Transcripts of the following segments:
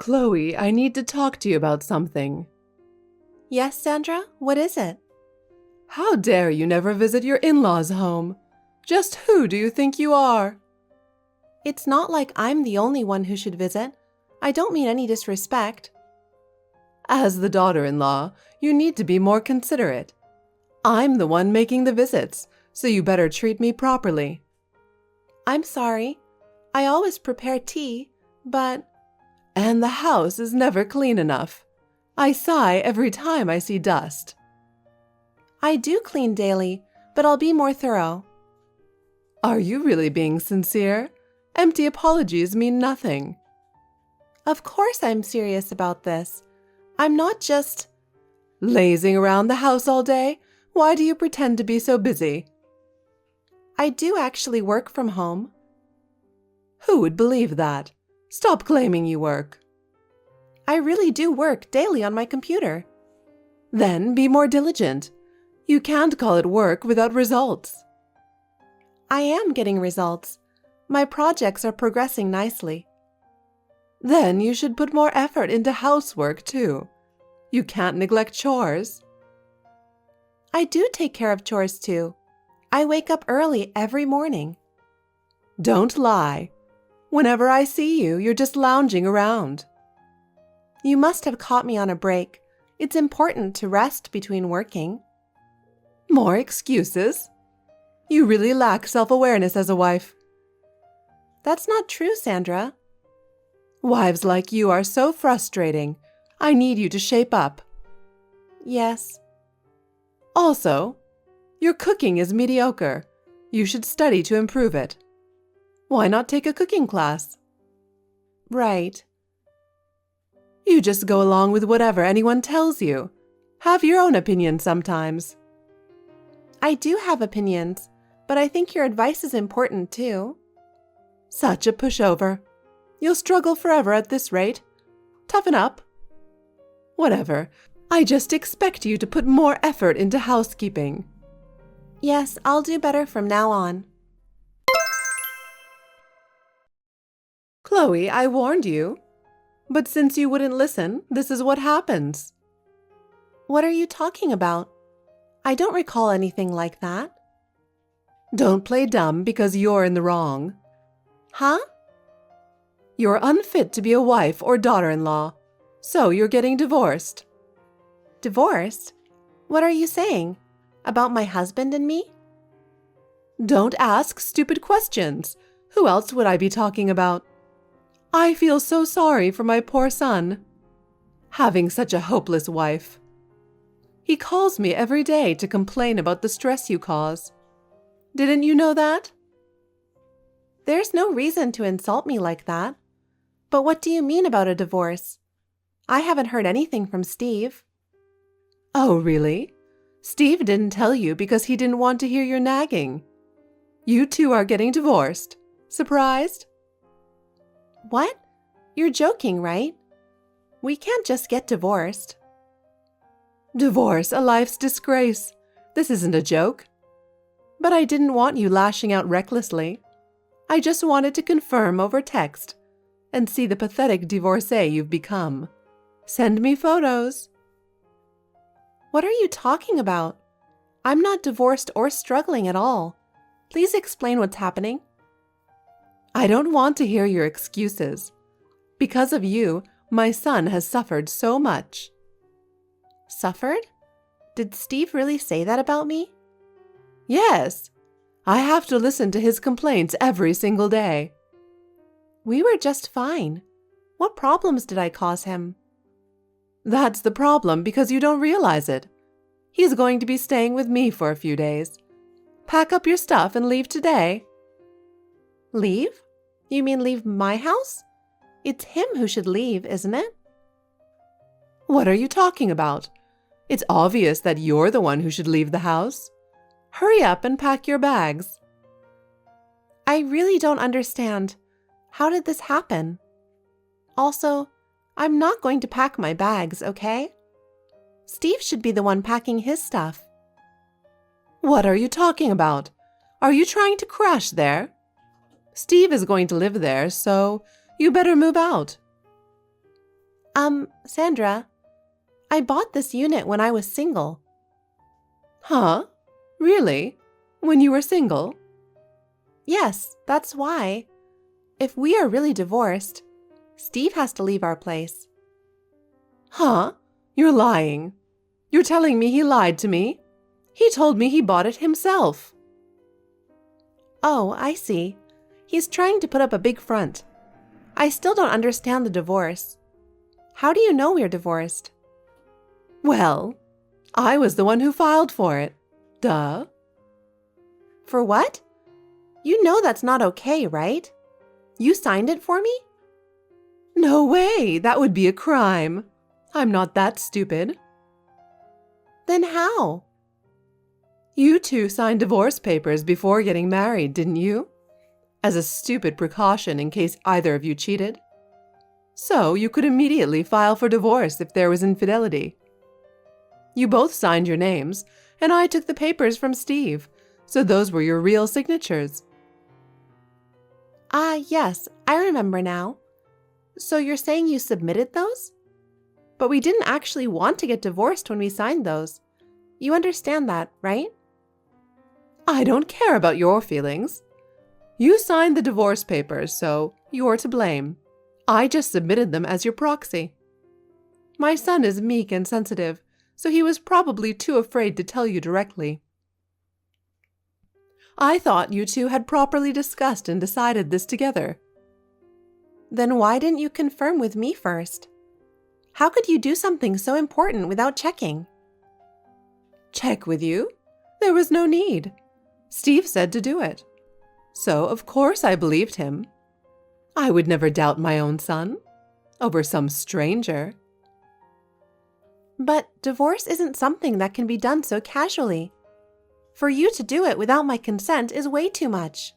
Chloe, I need to talk to you about something. Yes, Sandra? What is it? How dare you never visit your in-laws' home? Just who do you think you are? It's not like I'm the only one who should visit. I don't mean any disrespect. As the daughter-in-law, you need to be more considerate. I'm the one making the visits, so you better treat me properly. I'm sorry. I always prepare tea, but… And the house is never clean enough. I sigh every time I see dust. I do clean daily, but I'll be more thorough. Are you really being sincere? Empty apologies mean nothing. Of course I'm serious about this. I'm not just… Lazing around the house all day? Why do you pretend to be so busy? I do actually work from home. Who would believe that? Stop claiming you work. I really do work daily on my computer. Then be more diligent. You can't call it work without results. I am getting results. My projects are progressing nicely. Then you should put more effort into housework too. You can't neglect chores. I do take care of chores too. I wake up early every morning. Don't lie. Whenever I see you, you're just lounging around. You must have caught me on a break. It's important to rest between working. More excuses? You really lack self-awareness as a wife. That's not true, Sandra. Wives like you are so frustrating. I need you to shape up. Yes. Also, your cooking is mediocre. You should study to improve it. Why not take a cooking class? Right. You just go along with whatever anyone tells you. Have your own opinion sometimes. I do have opinions, but I think your advice is important too. Such a pushover. You'll struggle forever at this rate. Toughen up. Whatever. I just expect you to put more effort into housekeeping. Yes, I'll do better from now on. Chloe, I warned you. But since you wouldn't listen, this is what happens. What are you talking about? I don't recall anything like that. Don't play dumb because you're in the wrong. Huh? You're unfit to be a wife or daughter-in-law, so you're getting divorced. Divorced? What are you saying? About my husband and me? Don't ask stupid questions. Who else would I be talking about? I feel so sorry for my poor son. Having such a hopeless wife. He calls me every day to complain about the stress you cause. Didn't you know that? There's no reason to insult me like that. But what do you mean about a divorce? I haven't heard anything from Steve. Oh, really? Steve didn't tell you because he didn't want to hear your nagging. You two are getting divorced. Surprised? What? You're joking, right? We can't just get divorced. Divorce, a life's disgrace. This isn't a joke. But I didn't want you lashing out recklessly. I just wanted to confirm over text and see the pathetic divorcee you've become. Send me photos. What are you talking about? I'm not divorced or struggling at all. Please explain what's happening. I don't want to hear your excuses. Because of you, my son has suffered so much. Suffered? Did Steve really say that about me? Yes. I have to listen to his complaints every single day. We were just fine. What problems did I cause him? That's the problem because you don't realize it. He's going to be staying with me for a few days. Pack up your stuff and leave today. Leave? You mean leave my house? It's him who should leave, isn't it? What are you talking about? It's obvious that you're the one who should leave the house. Hurry up and pack your bags. I really don't understand. How did this happen? Also, I'm not going to pack my bags, okay? Steve should be the one packing his stuff. What are you talking about? Are you trying to crash there? Steve is going to live there, so you better move out. Sandra, I bought this unit when I was single. Huh? Really? When you were single? Yes, that's why. If we are really divorced, Steve has to leave our place. Huh? You're lying. You're telling me he lied to me? He told me he bought it himself. Oh, I see. He's trying to put up a big front. I still don't understand the divorce. How do you know we're divorced? Well, I was the one who filed for it. Duh. For what? You know that's not okay, right? You signed it for me? No way! That would be a crime. I'm not that stupid. Then how? You two signed divorce papers before getting married, didn't you? As a stupid precaution in case either of you cheated. So you could immediately file for divorce if there was infidelity. You both signed your names, and I took the papers from Steve, so those were your real signatures. Yes, I remember now. So you're saying you submitted those? But we didn't actually want to get divorced when we signed those. You understand that, right? I don't care about your feelings. You signed the divorce papers, so you're to blame. I just submitted them as your proxy. My son is meek and sensitive, so he was probably too afraid to tell you directly. I thought you two had properly discussed and decided this together. Then why didn't you confirm with me first? How could you do something so important without checking? Check with you? There was no need. Steve said to do it. So, of course, I believed him. I would never doubt my own son over some stranger. But divorce isn't something that can be done so casually. For you to do it without my consent is way too much.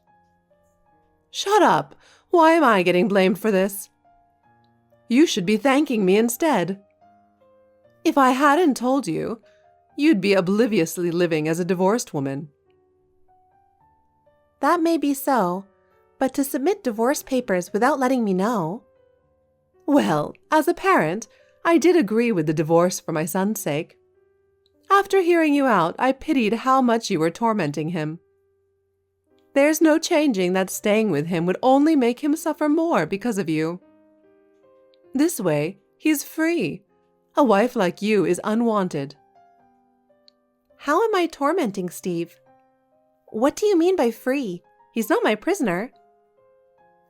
Shut up! Why am I getting blamed for this? You should be thanking me instead. If I hadn't told you, you'd be obliviously living as a divorced woman. That may be so, but to submit divorce papers without letting me know… Well, as a parent, I did agree with the divorce for my son's sake. After hearing you out, I pitied how much you were tormenting him. There's no changing that staying with him would only make him suffer more because of you. This way, he's free. A wife like you is unwanted. How am I tormenting Steve? What do you mean by free? He's not my prisoner.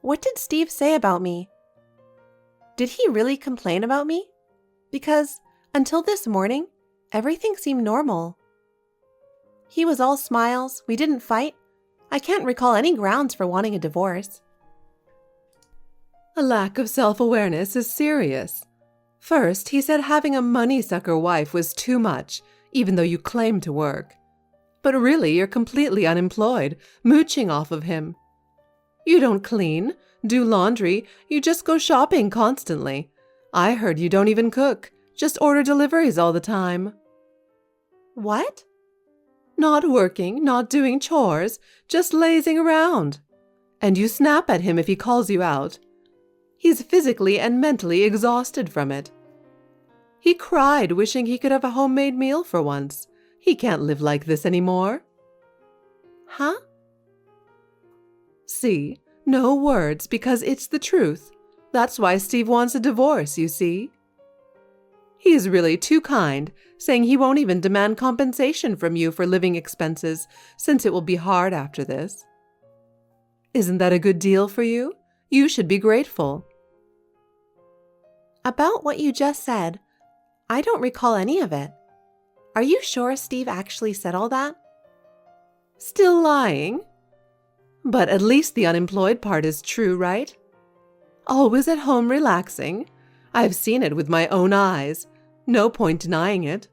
What did Steve say about me? Did he really complain about me? Because until this morning, everything seemed normal. He was all smiles, we didn't fight. I can't recall any grounds for wanting a divorce. A lack of self-awareness is serious. First, he said having a money-sucker wife was too much, even though you claim to work. But really, you're completely unemployed, mooching off of him. You don't clean, do laundry, you just go shopping constantly. I heard you don't even cook, just order deliveries all the time. What? Not working, not doing chores, just lazing around. And you snap at him if he calls you out. He's physically and mentally exhausted from it. He cried, wishing he could have a homemade meal for once. He can't live like this anymore. Huh? See, no words because it's the truth. That's why Steve wants a divorce, you see. He is really too kind, saying he won't even demand compensation from you for living expenses, since it will be hard after this. Isn't that a good deal for you? You should be grateful. About what you just said, I don't recall any of it. Are you sure Steve actually said all that? Still lying? But at least the unemployed part is true, right? Always at home relaxing. I've seen it with my own eyes. No point denying it.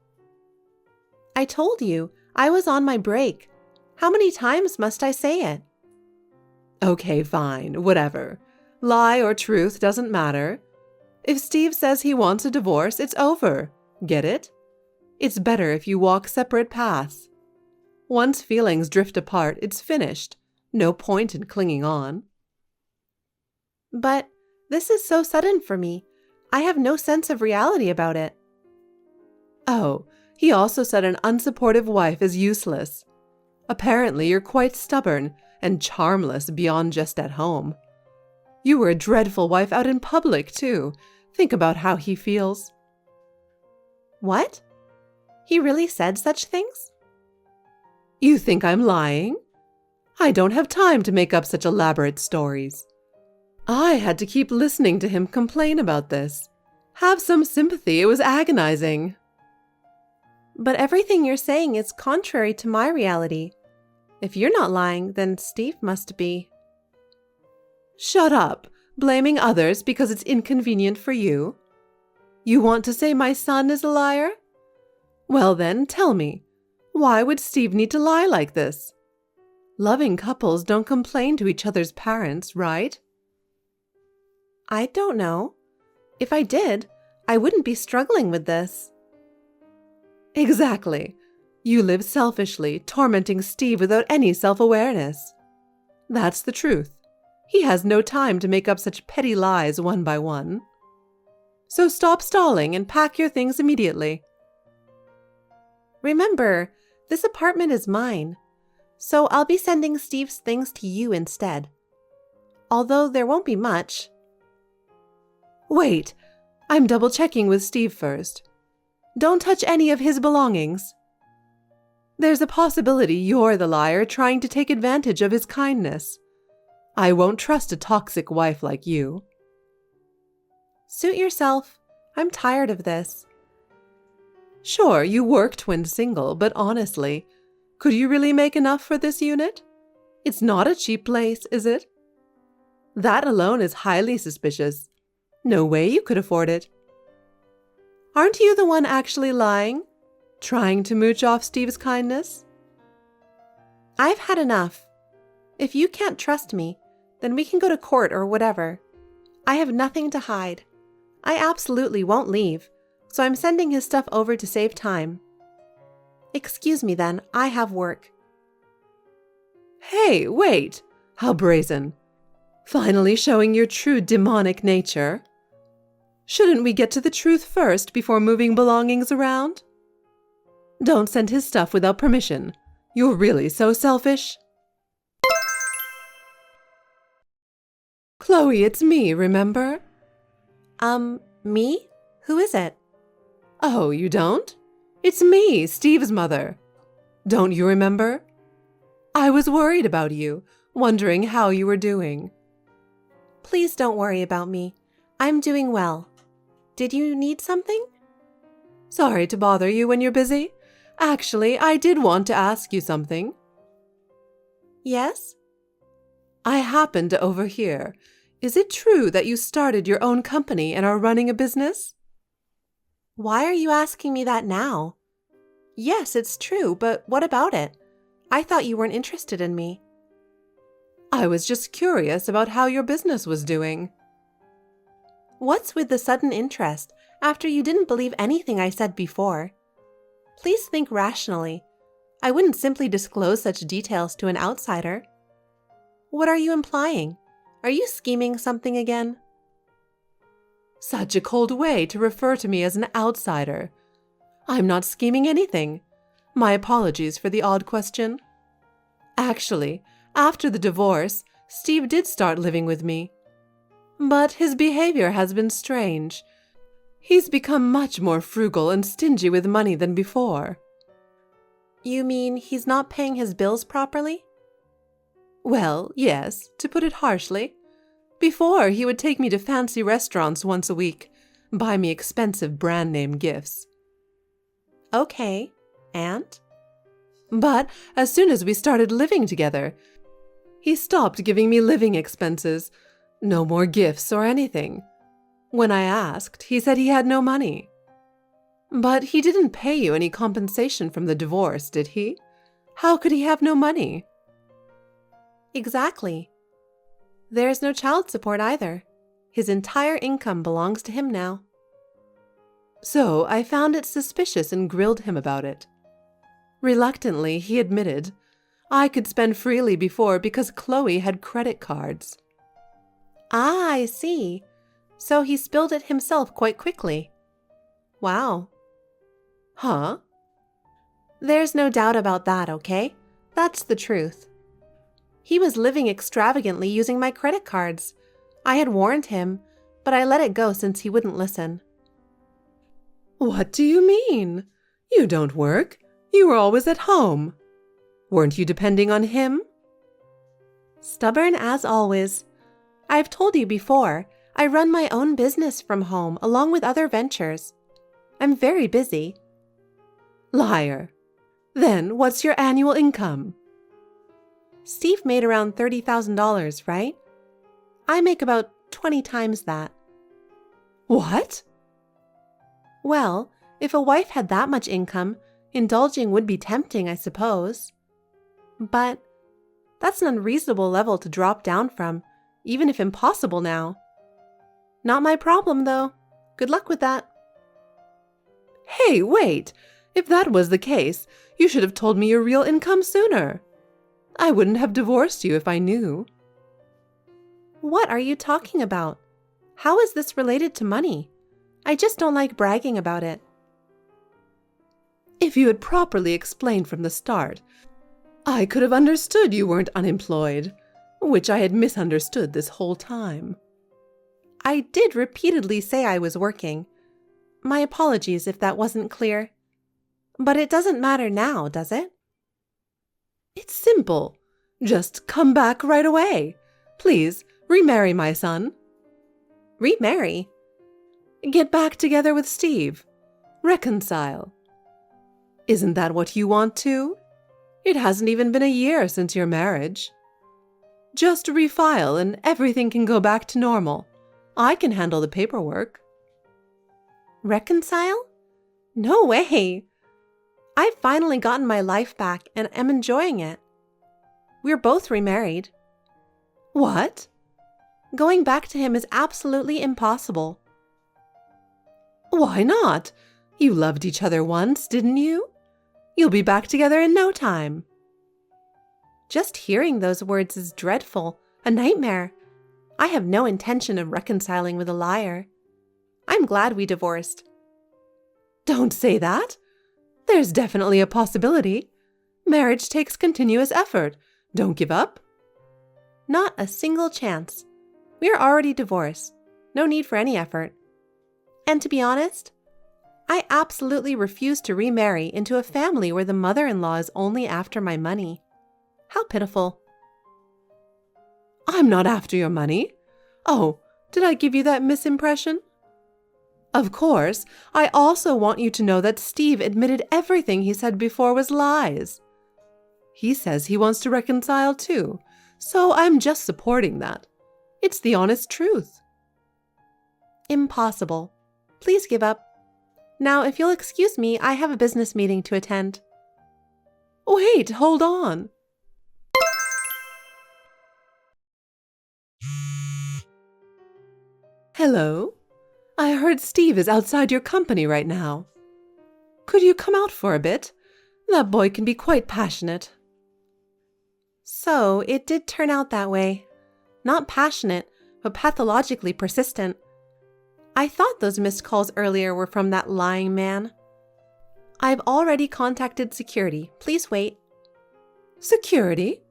I told you, I was on my break. How many times must I say it? Okay, fine, whatever. Lie or truth doesn't matter. If Steve says he wants a divorce, it's over. Get it? It's better if you walk separate paths. Once feelings drift apart, it's finished. No point in clinging on. But this is so sudden for me. I have no sense of reality about it. Oh, he also said an unsupportive wife is useless. Apparently, you're quite stubborn and charmless beyond just at home. You were a dreadful wife out in public, too. Think about how he feels. What? He really said such things? You think I'm lying? I don't have time to make up such elaborate stories. I had to keep listening to him complain about this. Have some sympathy, it was agonizing. But everything you're saying is contrary to my reality. If you're not lying, then Steve must be. Shut up, blaming others because it's inconvenient for you. You want to say my son is a liar? Well then, tell me, why would Steve need to lie like this? Loving couples don't complain to each other's parents, right? I don't know. If I did, I wouldn't be struggling with this. Exactly. You live selfishly, tormenting Steve without any self-awareness. That's the truth. He has no time to make up such petty lies one by one. So stop stalling and pack your things immediately. Remember, this apartment is mine, so I'll be sending Steve's things to you instead. Although there won't be much. Wait, I'm double-checking with Steve first. Don't touch any of his belongings. There's a possibility you're the liar trying to take advantage of his kindness. I won't trust a toxic wife like you. Suit yourself. I'm tired of this. Sure, you worked when single, but honestly, could you really make enough for this unit? It's not a cheap place, is it? That alone is highly suspicious. No way you could afford it. Aren't you the one actually lying? Trying to mooch off Steve's kindness? I've had enough. If you can't trust me, then we can go to court or whatever. I have nothing to hide. I absolutely won't leave, so I'm sending his stuff over to save time. Excuse me then, I have work. Hey, wait! How brazen. Finally showing your true demonic nature. Shouldn't we get to the truth first before moving belongings around? Don't send his stuff without permission. You're really so selfish. Chloe, it's me, remember? Me? Who is it? Oh, you don't? It's me, Steve's mother. Don't you remember? I was worried about you, wondering how you were doing. Please don't worry about me. I'm doing well. Did you need something? Sorry to bother you when you're busy. Actually, I did want to ask you something. Yes? I happened to overhear. Is it true that you started your own company and are running a business? Why are you asking me that now? Yes, it's true, but what about it? I thought you weren't interested in me. I was just curious about how your business was doing. What's with the sudden interest after you didn't believe anything I said before? Please think rationally. I wouldn't simply disclose such details to an outsider. What are you implying? Are you scheming something again? Such a cold way to refer to me as an outsider. I'm not scheming anything. My apologies for the odd question. Actually, after the divorce, Steve did start living with me. But his behavior has been strange. He's become much more frugal and stingy with money than before. You mean he's not paying his bills properly? Well, yes, to put it harshly. Before, he would take me to fancy restaurants once a week, buy me expensive brand-name gifts. Okay, and? But as soon as we started living together, he stopped giving me living expenses. No more gifts or anything. When I asked, he said he had no money. But he didn't pay you any compensation from the divorce, did he? How could he have no money? Exactly. There's no child support either. His entire income belongs to him now. So I found it suspicious and grilled him about it. Reluctantly, he admitted, I could spend freely before because Chloe had credit cards. Ah, I see. so he spilled it himself quite quickly. Wow. Huh? There's no doubt about that, okay? That's the truth. He was living extravagantly using my credit cards. I had warned him, but I let it go since he wouldn't listen. What do you mean? You don't work. You were always at home. Weren't you depending on him? Stubborn as always. I've told you before, I run my own business from home along with other ventures. I'm very busy. Liar. Then what's your annual income? Steve made around $30,000, right? I make about 20 times that. What? Well, if a wife had that much income, indulging would be tempting, I suppose. But that's an unreasonable level to drop down from, even if impossible now. Not my problem, though. Good luck with that. Hey, wait! If that was the case, you should have told me your real income sooner. I wouldn't have divorced you if I knew. What are you talking about? How is this related to money? I just don't like bragging about it. If you had properly explained from the start, I could have understood you weren't unemployed, which I had misunderstood this whole time. I did repeatedly say I was working. My apologies if that wasn't clear. But it doesn't matter now, does it? It's simple. Just come back right away. Please, remarry my son. Remarry? Get back together with Steve. Reconcile. Isn't that what you want too? It hasn't even been a year since your marriage. Just refile and everything can go back to normal. I can handle the paperwork. Reconcile? No way! I've finally gotten my life back and am enjoying it. We're both remarried. What? Going back to him is absolutely impossible. Why not? You loved each other once, didn't you? You'll be back together in no time. Just hearing those words is dreadful, a nightmare. I have no intention of reconciling with a liar. I'm glad we divorced. Don't say that. There's definitely a possibility. Marriage takes continuous effort. Don't give up. Not a single chance. We are already divorced. No need for any effort. And to be honest, I absolutely refuse to remarry into a family where the mother-in-law is only after my money. How pitiful. I'm not after your money. Oh, did I give you that misimpression? Of course, I also want you to know that Steve admitted everything he said before was lies. He says he wants to reconcile too, so I'm just supporting that. It's the honest truth. Impossible. Please give up. Now, if you'll excuse me, I have a business meeting to attend. Wait, hold on. Hello? I heard Steve is outside your company right now. Could you come out for a bit? That boy can be quite passionate. So, it did turn out that way. Not passionate, but pathologically persistent. I thought those missed calls earlier were from that lying man. I've already contacted security. Please wait. Security?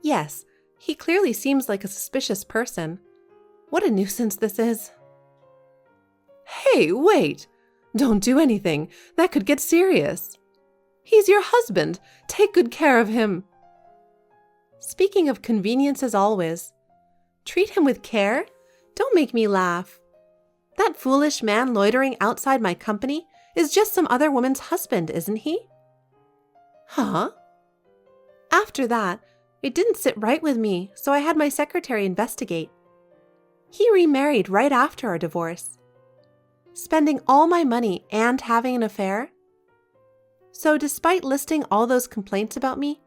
Yes, he clearly seems like a suspicious person. What a nuisance this is. Hey, wait! Don't do anything. That could get serious. He's your husband. Take good care of him. Speaking of convenience as always, treat him with care? Don't make me laugh. That foolish man loitering outside my company is just some other woman's husband, isn't he? Huh? After that, it didn't sit right with me, so I had my secretary investigate. He remarried right after our divorce, spending all my money and having an affair. So despite listing all those complaints about me,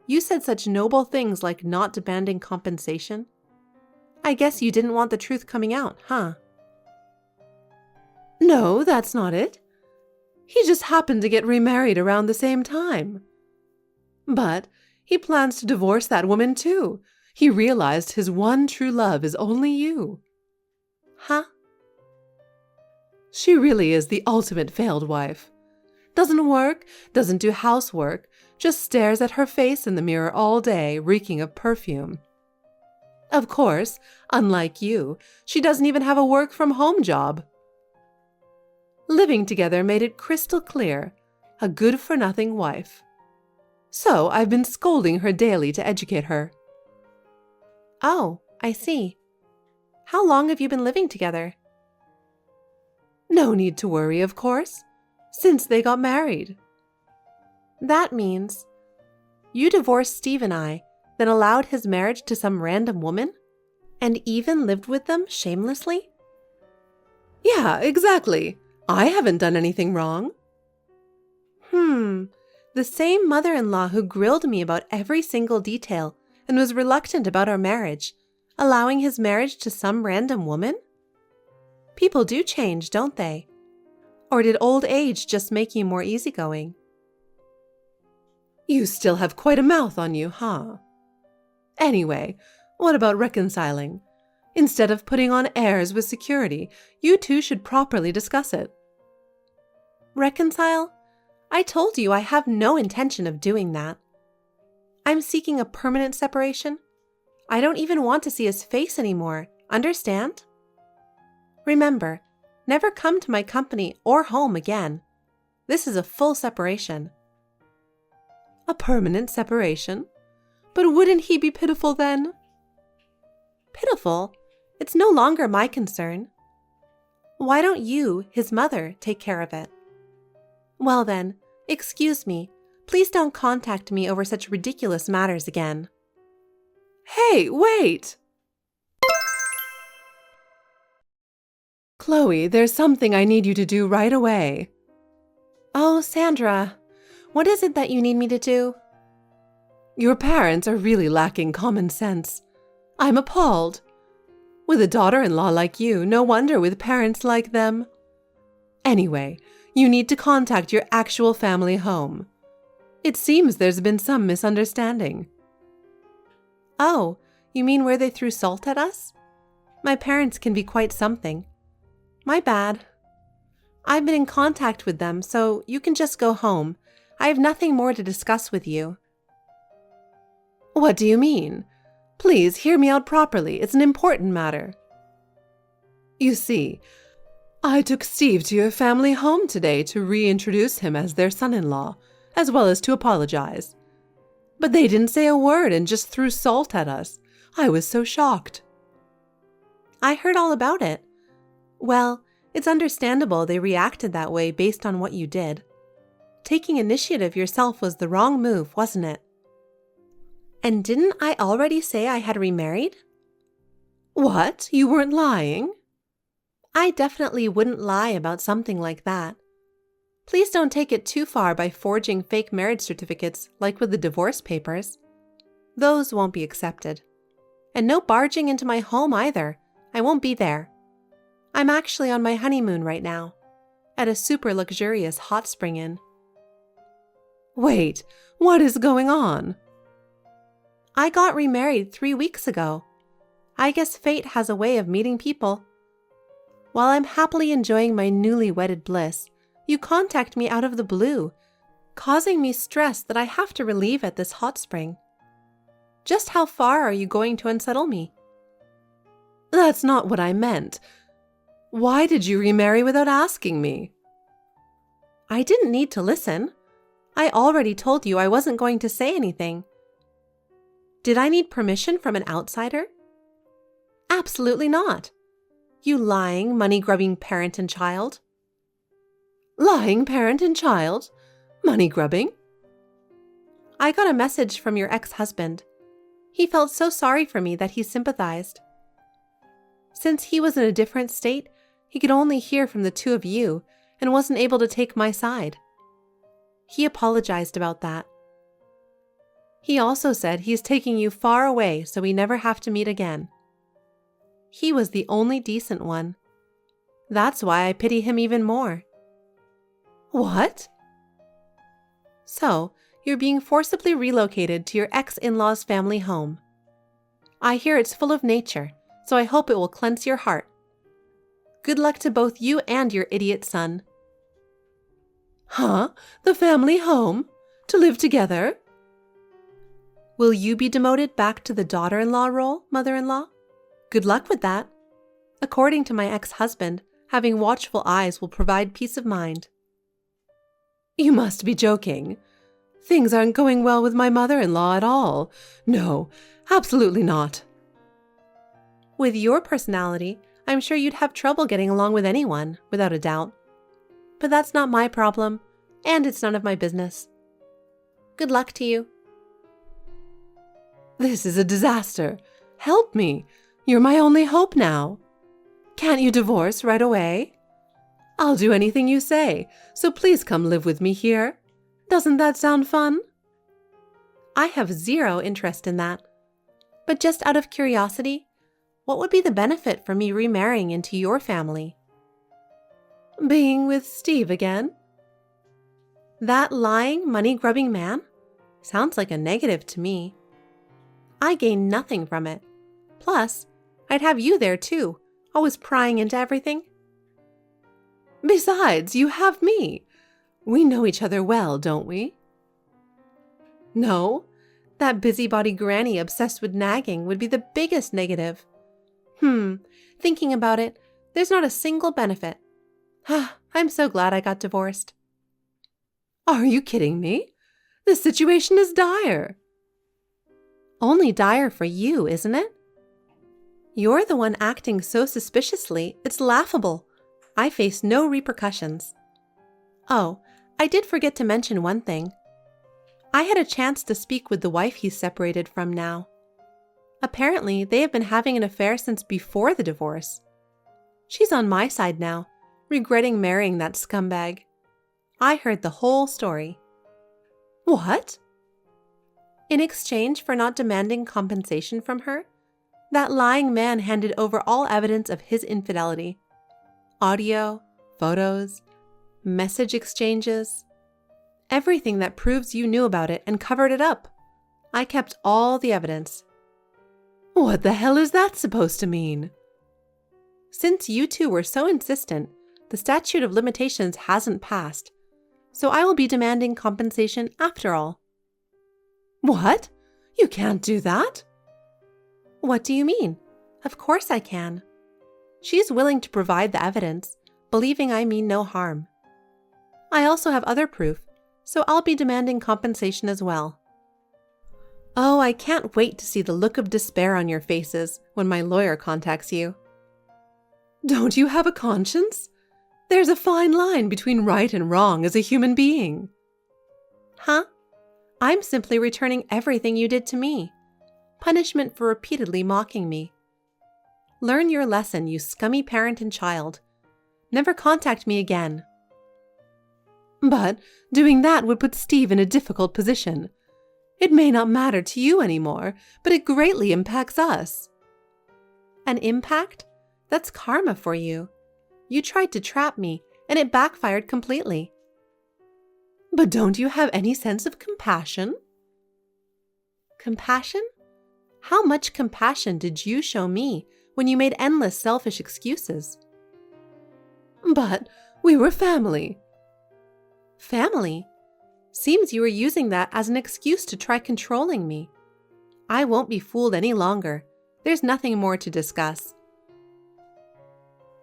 you said such noble things like not demanding compensation. I guess you didn't want the truth coming out, huh? No, that's not it. He just happened to get remarried around the same time. But he plans to divorce that woman too. He realized his one true love is only you. Huh? She really is the ultimate failed wife. Doesn't work, doesn't do housework, just stares at her face in the mirror all day, reeking of perfume. Of course, unlike you, she doesn't even have a work-from-home job. Living together made it crystal clear, a good-for-nothing wife. So I've been scolding her daily to educate her. Oh, I see. How long have you been living together? No need to worry, of course, since they got married. That means you divorced Steve and I, then allowed his marriage to some random woman? And even lived with them shamelessly? Yeah, exactly. I haven't done anything wrong. The same mother-in-law who grilled me about every single detail and was reluctant about our marriage, allowing his marriage to some random woman? People do change, don't they? Or did old age just make you more easygoing? You still have quite a mouth on you, huh? Anyway, what about reconciling? Instead of putting on airs with security, you two should properly discuss it. Reconcile? I told you I have no intention of doing that. I'm seeking a permanent separation. I don't even want to see his face anymore, understand? Remember, never come to my company or home again. This is a full separation. A permanent separation? But wouldn't he be pitiful then? Pitiful? It's no longer my concern. Why don't you, his mother, take care of it? Well then, excuse me. Please don't contact me over such ridiculous matters again. Hey, wait! Chloe, there's something I need you to do right away. Oh, Sandra, what is it that you need me to do? Your parents are really lacking common sense. I'm appalled. With a daughter-in-law like you, no wonder with parents like them. Anyway, you need to contact your actual family home. It seems there's been some misunderstanding. Oh, you mean where they threw salt at us? My parents can be quite something. My bad. I've been in contact with them, so you can just go home. I have nothing more to discuss with you. What do you mean? Please hear me out properly. It's an important matter. You see, I took Steve to your family home today to reintroduce him as their son-in-law, as well as to apologize. But they didn't say a word and just threw salt at us. I was so shocked. I heard all about it. Well, it's understandable they reacted that way based on what you did. Taking initiative yourself was the wrong move, wasn't it? And didn't I already say I had remarried? What? You weren't lying? I definitely wouldn't lie about something like that. Please don't take it too far by forging fake marriage certificates like with the divorce papers. Those won't be accepted. And no barging into my home either. I won't be there. I'm actually on my honeymoon right now, at a super luxurious hot spring inn. Wait, what is going on? I got remarried 3 weeks ago. I guess fate has a way of meeting people. While I'm happily enjoying my newly wedded bliss, you contact me out of the blue, causing me stress that I have to relieve at this hot spring. Just how far are you going to unsettle me? That's not what I meant. Why did you remarry without asking me? I didn't need to listen. I already told you I wasn't going to say anything. Did I need permission from an outsider? Absolutely not. You lying, money-grubbing parent and child. Lying parent and child? Money-grubbing? I got a message from your ex-husband. He felt so sorry for me that he sympathized. Since he was in a different state, he could only hear from the two of you and wasn't able to take my side. He apologized about that. He also said he's taking you far away so we never have to meet again. He was the only decent one. That's why I pity him even more. What? So, you're being forcibly relocated to your ex-in-law's family home. I hear it's full of nature, so I hope it will cleanse your heart. Good luck to both you and your idiot son. Huh? The family home? To live together? Will you be demoted back to the daughter-in-law role, mother-in-law? Good luck with that. According to my ex-husband, having watchful eyes will provide peace of mind. You must be joking. Things aren't going well with my mother-in-law at all. No, absolutely not. With your personality, I'm sure you'd have trouble getting along with anyone, without a doubt. But that's not my problem, and it's none of my business. Good luck to you. This is a disaster. Help me. You're my only hope now. Can't you divorce right away? I'll do anything you say, so please come live with me here. Doesn't that sound fun? I have zero interest in that. But just out of curiosity, what would be the benefit for me remarrying into your family? Being with Steve again? That lying, money-grubbing man? Sounds like a negative to me. I gain nothing from it. Plus, I'd have you there too, always prying into everything. Besides, you have me. We know each other well, don't we? No, that busybody granny obsessed with nagging would be the biggest negative. Thinking about it, there's not a single benefit. I'm so glad I got divorced. Are you kidding me? The situation is dire. Only dire for you, isn't it? You're the one acting so suspiciously, it's laughable. I face no repercussions. Oh, I did forget to mention one thing. I had a chance to speak with the wife he's separated from now. Apparently, they have been having an affair since before the divorce. She's on my side now, regretting marrying that scumbag. I heard the whole story. What? In exchange for not demanding compensation from her, that lying man handed over all evidence of his infidelity. Audio, photos, message exchanges. Everything that proves you knew about it and covered it up. I kept all the evidence. What the hell is that supposed to mean? Since you two were so insistent, the statute of limitations hasn't passed, so I will be demanding compensation after all. What? You can't do that? What do you mean? Of course I can. She's willing to provide the evidence, believing I mean no harm. I also have other proof, so I'll be demanding compensation as well. Oh, I can't wait to see the look of despair on your faces when my lawyer contacts you. Don't you have a conscience? There's a fine line between right and wrong as a human being. Huh? I'm simply returning everything you did to me. Punishment for repeatedly mocking me. Learn your lesson, you scummy parent and child. Never contact me again. But doing that would put Steve in a difficult position. It may not matter to you anymore, but it greatly impacts us. An impact? That's karma for you. You tried to trap me, and it backfired completely. But don't you have any sense of compassion? Compassion? How much compassion did you show me when you made endless selfish excuses? But we were family. Family? Seems you were using that as an excuse to try controlling me. I won't be fooled any longer. There's nothing more to discuss.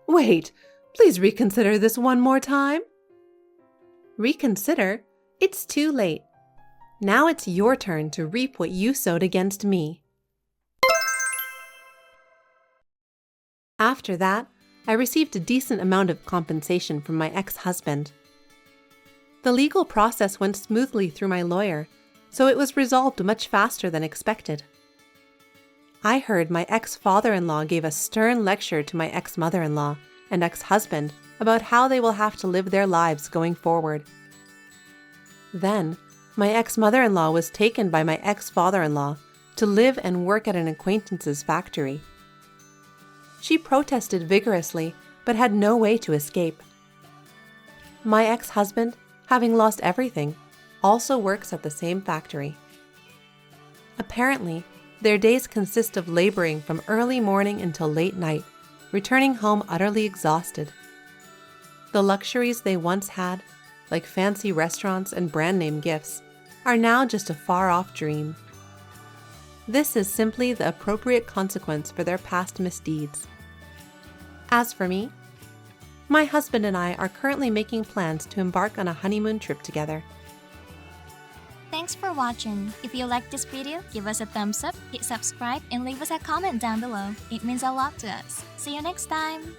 Wait, please reconsider this one more time. Reconsider? It's too late. Now it's your turn to reap what you sowed against me. After that, I received a decent amount of compensation from my ex-husband. The legal process went smoothly through my lawyer, so it was resolved much faster than expected. I heard my ex-father-in-law gave a stern lecture to my ex-mother-in-law and ex-husband about how they will have to live their lives going forward. Then, my ex-mother-in-law was taken by my ex-father-in-law to live and work at an acquaintance's factory. She protested vigorously, but had no way to escape. My ex-husband, having lost everything, also works at the same factory. Apparently, their days consist of laboring from early morning until late night, returning home utterly exhausted. The luxuries they once had, like fancy restaurants and brand name gifts, are now just a far-off dream. This is simply the appropriate consequence for their past misdeeds. As for me, my husband and I are currently making plans to embark on a honeymoon trip together. Thanks for watching. If you liked this video, give us a thumbs up, hit subscribe, and leave us a comment down below. It means a lot to us. See you next time!